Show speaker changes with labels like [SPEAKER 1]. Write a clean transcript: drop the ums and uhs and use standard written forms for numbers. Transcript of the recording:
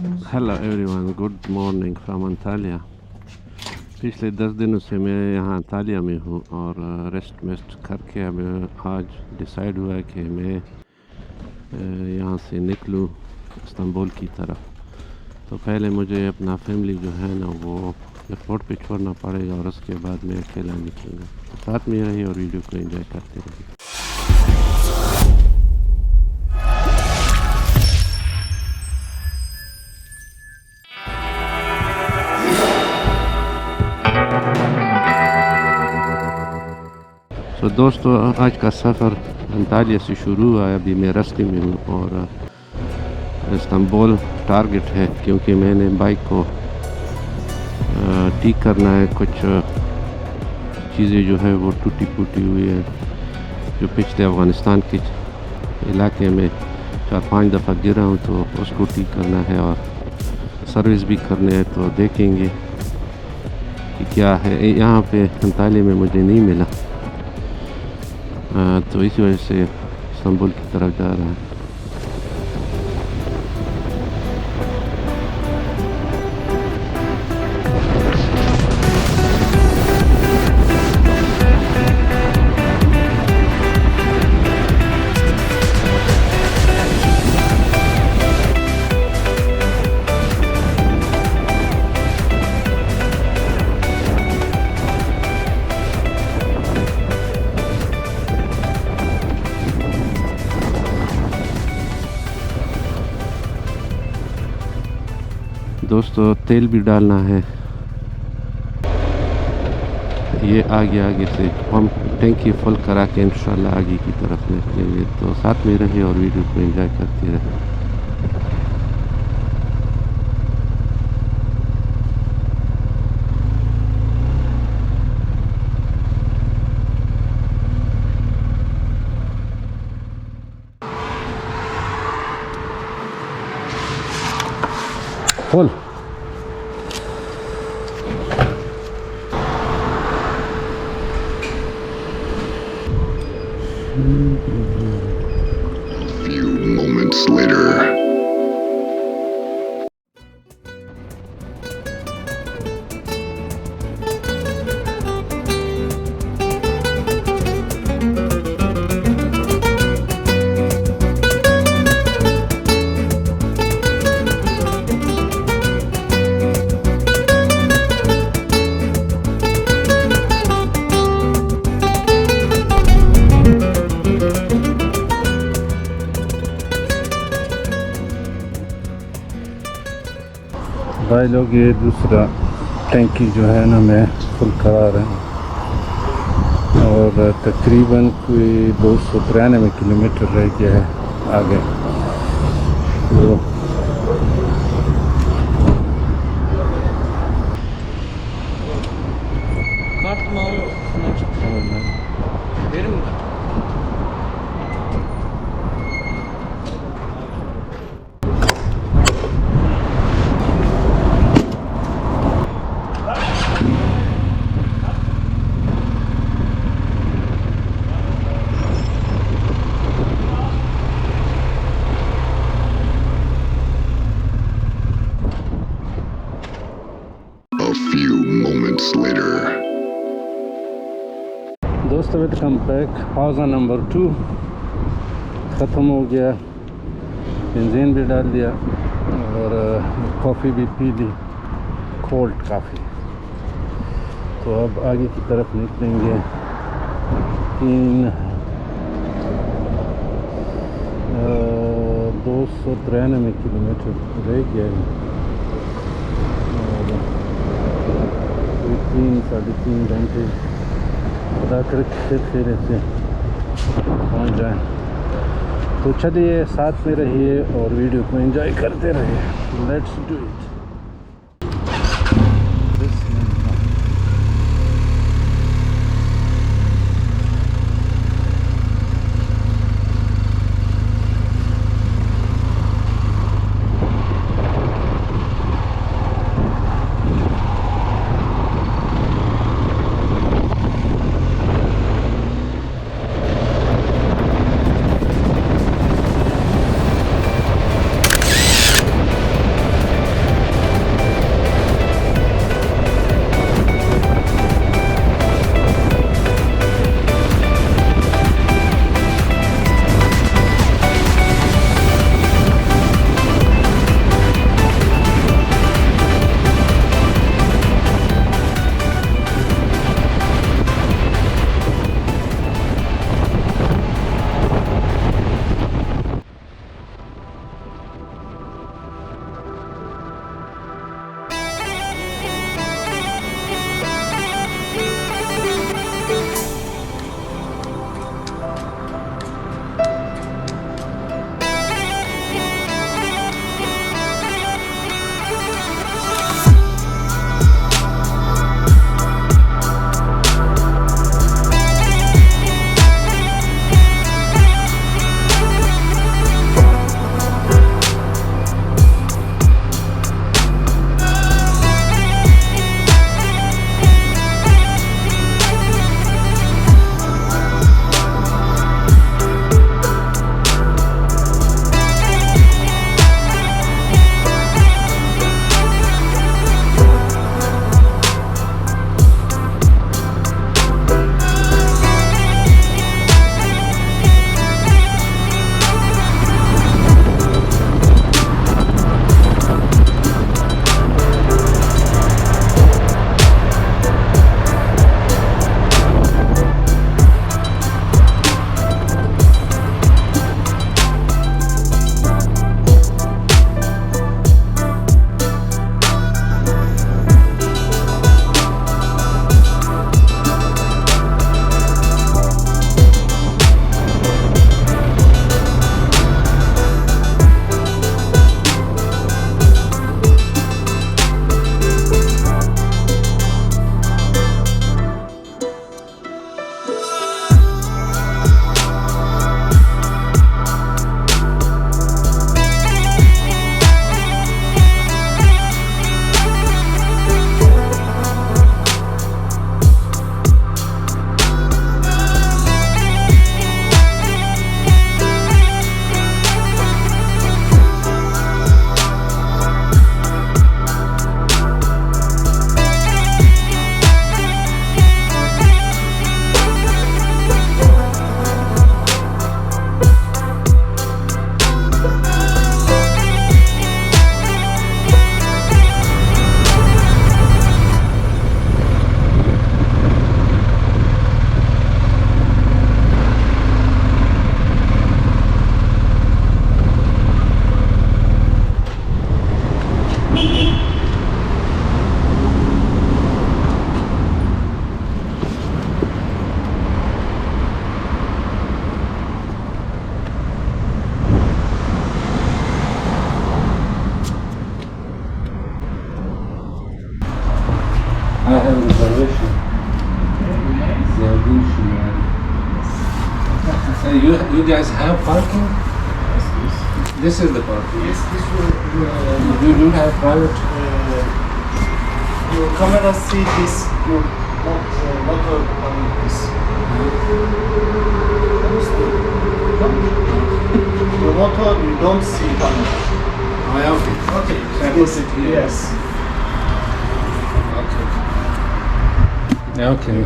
[SPEAKER 1] Hello everyone, good morning from Antalya. पिछले 10 दिनों से मैं यहाँ अंतालिया में हूँ और रेस्ट वेस्ट करके अब आज डिसाइड हुआ है कि मैं यहाँ से निकलूँ इस्तांबुल की तरफ। तो पहले मुझे अपना फैमिली जो है ना वो एयरपोर्ट पे छोड़ना पड़ेगा और उसके बाद मैं अकेला निकलूँगा। तो साथ में रहिए और वीडियो को एंजॉय करते रहिए। तो दोस्तों, आज का सफ़र अंतालिया से शुरू हुआ है। अभी मैं रास्ते में हूँ और इस्तांबुल टारगेट है, क्योंकि मैंने बाइक को ठीक करना है। कुछ चीज़ें जो है वो टूटी फूटी हुई है, जो पिछले अफ़गानिस्तान के इलाके में 4-5 दफ़ा गिरा हूँ, तो उसको ठीक करना है और सर्विस भी करने है। तो देखेंगे कि क्या है। यहाँ पे अंतालिया में मुझे नहीं मिला, तो इसी वजह से इस्तांबुल की तरफ जा रहा है। दोस्तों, तेल भी डालना है। ये आगे से हम टैंकी फुल करा के इंशाल्लाह आगे की तरफ निकलेंगे। तो साथ में रहिए और वीडियो को एंजॉय करते रहिए। Full
[SPEAKER 2] few moments later.
[SPEAKER 1] भाई लोग, ये दूसरा टैंकी जो है ना मैं फुल करा रहा हूँ और तकरीबन कोई 293 किलोमीटर रह गया है आगे। तो
[SPEAKER 2] A few moments later.
[SPEAKER 1] दोस्तों, वेलकम बैक। हौज़ा नंबर 2 ख़त्म हो गया, बेंजीन भी डाल दिया और कॉफ़ी भी पी ली, कोल्ड काफ़ी। तो अब आगे की तरफ निकलेंगे। 293 किलोमीटर रह गया है और 3-3.5 घंटे खुदा करके फिर से पहुँच जाए। तो चलिए साथ में रहिए और वीडियो को एंजॉय करते रहिए। Let's do it. I have reservation. Ziauddin Shinwari. You guys have parking? This is the parking.
[SPEAKER 3] Yes, this will.
[SPEAKER 1] You don't have private.
[SPEAKER 3] Your camera see this. Your motor on this. Your motor you don't see camera.
[SPEAKER 1] Oh, okay.
[SPEAKER 3] Okay.
[SPEAKER 1] So I put it here.
[SPEAKER 3] Yes.
[SPEAKER 1] Okay. Yeah, okay.